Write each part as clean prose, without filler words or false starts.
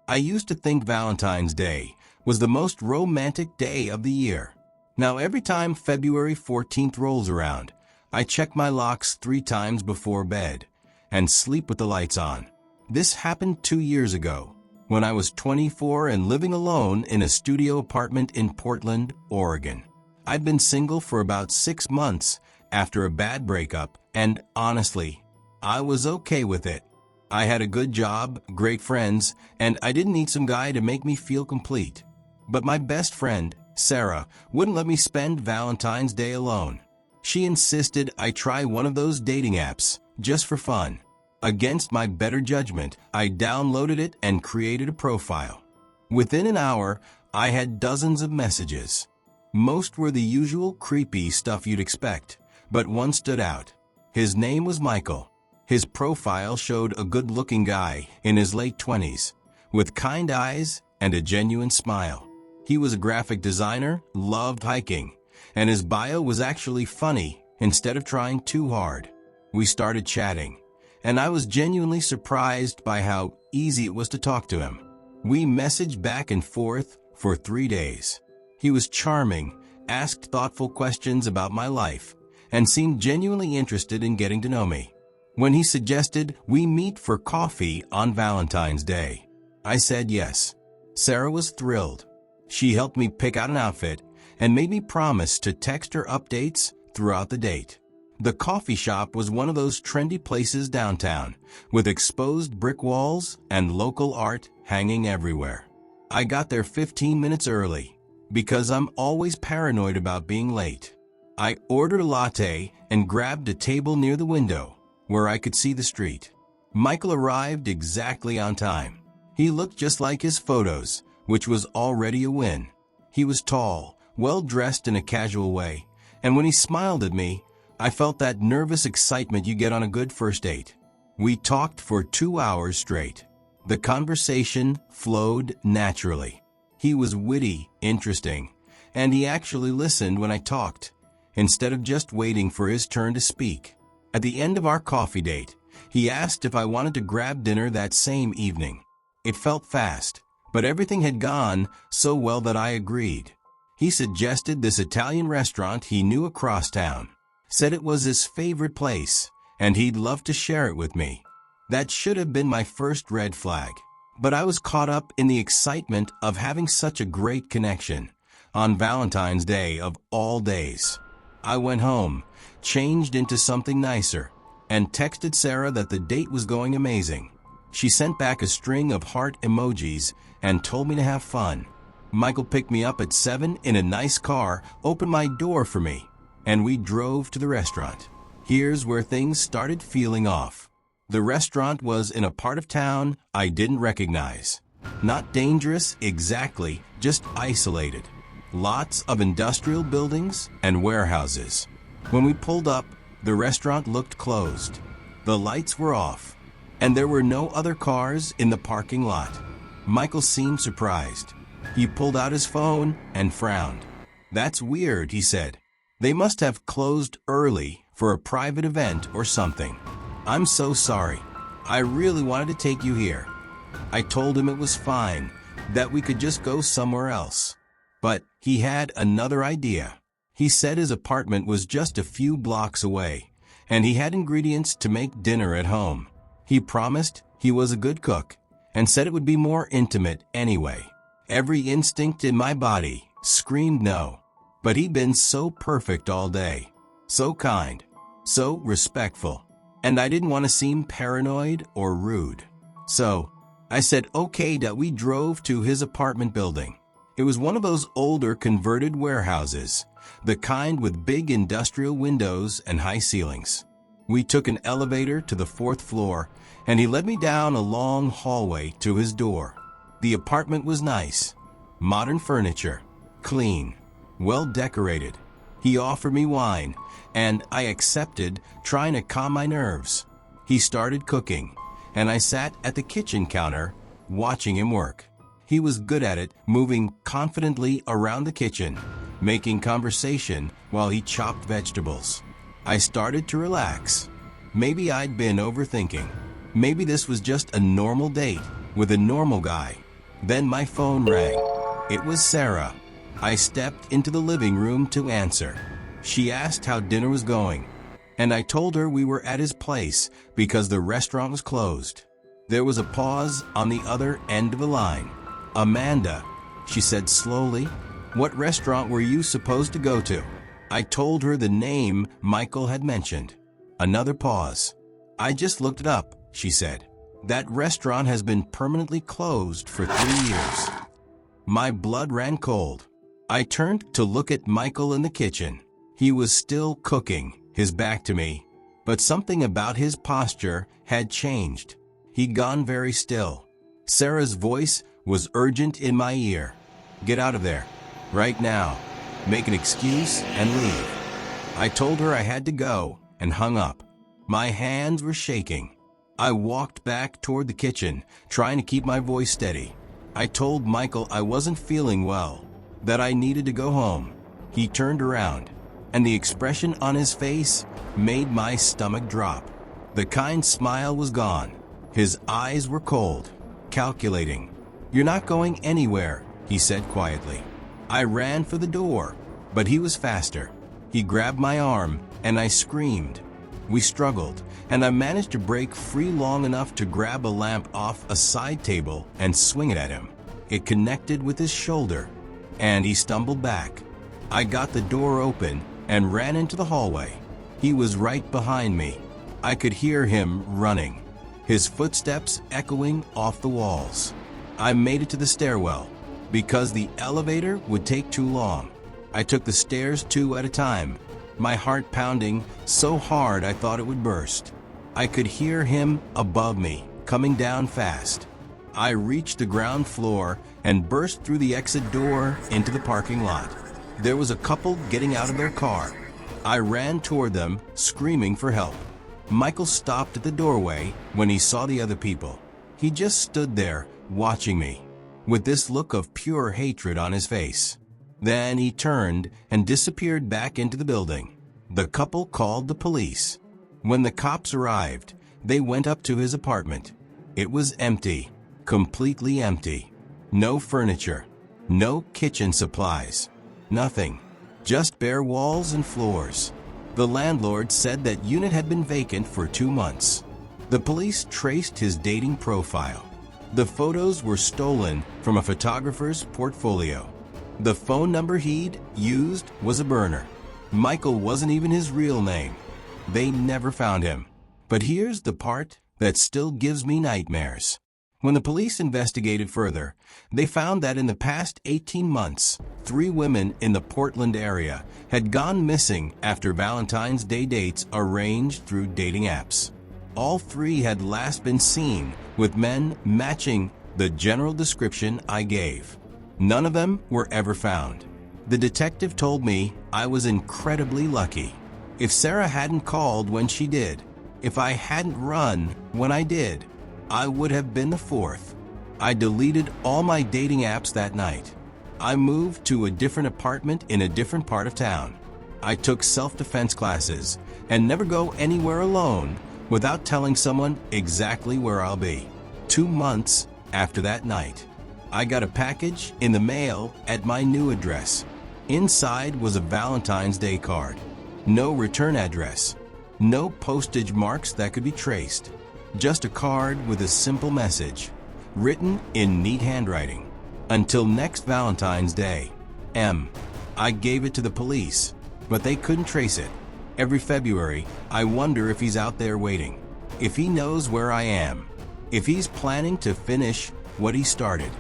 I used to think Valentine's Day was the most romantic day of the year. Now every time February 14th rolls around, I check my locks 3 times before bed and sleep with the lights on. This happened 2 years ago, when I was 24 and living alone in a studio apartment in Portland, Oregon. I'd been single for about 6 months after a bad breakup, and honestly, I was okay with it. I had a good job, great friends, and I didn't need some guy to make me feel complete. But my best friend, Sarah, wouldn't let me spend Valentine's Day alone. She insisted I try one of those dating apps, just for fun. Against my better judgment, I downloaded it and created a profile. Within an hour, I had dozens of messages. Most were the usual creepy stuff you'd expect, but one stood out. His name was Michael. His profile showed a good-looking guy in his late 20s, with kind eyes and a genuine smile. He was a graphic designer, loved hiking, and his bio was actually funny instead of trying too hard. We started chatting, and I was genuinely surprised by how easy it was to talk to him. We messaged back and forth for 3 days. He was charming, asked thoughtful questions about my life, and seemed genuinely interested in getting to know me. When he suggested we meet for coffee on Valentine's Day, I said yes. Sarah was thrilled. She helped me pick out an outfit and made me promise to text her updates throughout the date. The coffee shop was one of those trendy places downtown, with exposed brick walls and local art hanging everywhere. I got there 15 minutes early, because I'm always paranoid about being late. I ordered a latte and grabbed a table near the window, where I could see the street. Michael arrived exactly on time. He looked just like his photos, which was already a win. He was tall, well-dressed in a casual way, and when he smiled at me, I felt that nervous excitement you get on a good first date. We talked for 2 hours straight. The conversation flowed naturally. He was witty, interesting, and he actually listened when I talked, instead of just waiting for his turn to speak. At the end of our coffee date, he asked if I wanted to grab dinner that same evening. It felt fast, but everything had gone so well that I agreed. He suggested this Italian restaurant he knew across town, said it was his favorite place, and he'd love to share it with me. That should have been my first red flag, but I was caught up in the excitement of having such a great connection on Valentine's Day of all days. I went home, changed into something nicer, and texted Sarah that the date was going amazing. She sent back a string of heart emojis and told me to have fun. Michael picked me up at 7 in a nice car, opened my door for me, and we drove to the restaurant. Here's where things started feeling off. The restaurant was in a part of town I didn't recognize. Not dangerous exactly, just isolated. Lots of industrial buildings and warehouses. When we pulled up, the restaurant looked closed. The lights were off, and there were no other cars in the parking lot. Michael seemed surprised. He pulled out his phone and frowned. "That's weird," he said. "They must have closed early for a private event or something. I'm so sorry. I really wanted to take you here." I told him it was fine, that we could just go somewhere else. But he had another idea. He said his apartment was just a few blocks away, and he had ingredients to make dinner at home. He promised he was a good cook, and said it would be more intimate anyway. Every instinct in my body screamed no. But he'd been so perfect all day, so kind, so respectful, and I didn't want to seem paranoid or rude. So I said okay that we drove to his apartment building. It was one of those older converted warehouses, the kind with big industrial windows and high ceilings. We took an elevator to the 4th floor, and he led me down a long hallway to his door. The apartment was nice. Modern furniture, clean, well decorated. He offered me wine, and I accepted, trying to calm my nerves. He started cooking, and I sat at the kitchen counter, watching him work. He was good at it, moving confidently around the kitchen, making conversation while he chopped vegetables. I started to relax. Maybe I'd been overthinking. Maybe this was just a normal date with a normal guy. Then my phone rang. It was Sarah. I stepped into the living room to answer. She asked how dinner was going, and I told her we were at his place because the restaurant was closed. There was a pause on the other end of the line. "Amanda," she said slowly, "what restaurant were you supposed to go to?" I told her the name Michael had mentioned. Another pause. "I just looked it up," she said. "That restaurant has been permanently closed for 3 years." My blood ran cold. I turned to look at Michael in the kitchen. He was still cooking, his back to me, but something about his posture had changed. He'd gone very still. Sarah's voice was urgent in my ear. "Get out of there. Right now. Make an excuse and leave." I told her I had to go and hung up. My hands were shaking. I walked back toward the kitchen, trying to keep my voice steady. I told Michael I wasn't feeling well, that I needed to go home. He turned around, and the expression on his face made my stomach drop. The kind smile was gone. His eyes were cold, calculating. "You're not going anywhere," he said quietly. I ran for the door, but he was faster. He grabbed my arm, and I screamed. We struggled, and I managed to break free long enough to grab a lamp off a side table and swing it at him. It connected with his shoulder, and he stumbled back. I got the door open and ran into the hallway. He was right behind me. I could hear him running, his footsteps echoing off the walls. I made it to the stairwell. Because the elevator would take too long, I took the stairs 2 at a time, my heart pounding so hard I thought it would burst. I could hear him above me, coming down fast. I reached the ground floor and burst through the exit door into the parking lot. There was a couple getting out of their car. I ran toward them, screaming for help. Michael stopped at the doorway when he saw the other people. He just stood there, watching me, with this look of pure hatred on his face. Then he turned and disappeared back into the building. The couple called the police. When the cops arrived, they went up to his apartment. It was empty, completely empty. No furniture, no kitchen supplies, nothing, just bare walls and floors. The landlord said that unit had been vacant for 2 months. The police traced his dating profile. The photos were stolen from a photographer's portfolio. The phone number he'd used was a burner. Michael wasn't even his real name. They never found him. But here's the part that still gives me nightmares. When the police investigated further, they found that in the past 18 months, 3 women in the Portland area had gone missing after Valentine's Day dates arranged through dating apps. All 3 had last been seen with men matching the general description I gave. None of them were ever found. The detective told me I was incredibly lucky. If Sarah hadn't called when she did, if I hadn't run when I did, I would have been the 4th. I deleted all my dating apps that night. I moved to a different apartment in a different part of town. I took self-defense classes and never go anywhere alone without telling someone exactly where I'll be. 2 months after that night, I got a package in the mail at my new address. Inside was a Valentine's Day card. No return address. No postage marks that could be traced. Just a card with a simple message, written in neat handwriting. "Until next Valentine's Day, M." I gave it to the police, but they couldn't trace it. Every February, I wonder if he's out there waiting, if he knows where I am, if he's planning to finish what he started.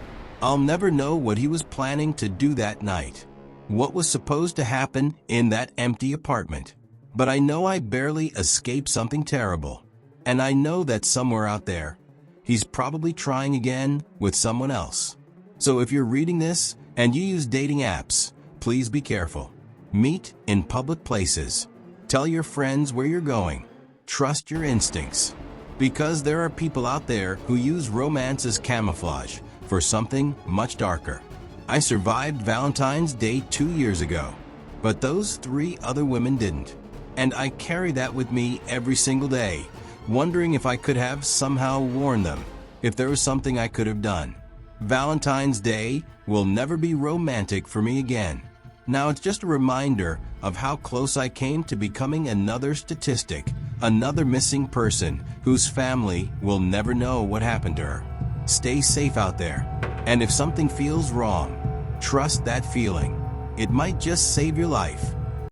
I'll never know what he was planning to do that night, what was supposed to happen in that empty apartment. But I know I barely escaped something terrible. And I know that somewhere out there, he's probably trying again with someone else. So if you're reading this and you use dating apps, please be careful. Meet in public places. Tell your friends where you're going. Trust your instincts. Because there are people out there who use romance as camouflage for something much darker. I survived Valentine's Day 2 years ago, but those 3 other women didn't. And I carry that with me every single day, wondering if I could have somehow warned them, if there was something I could have done. Valentine's Day will never be romantic for me again. Now it's just a reminder of how close I came to becoming another statistic, another missing person whose family will never know what happened to her. Stay safe out there. And if something feels wrong, trust that feeling. It might just save your life.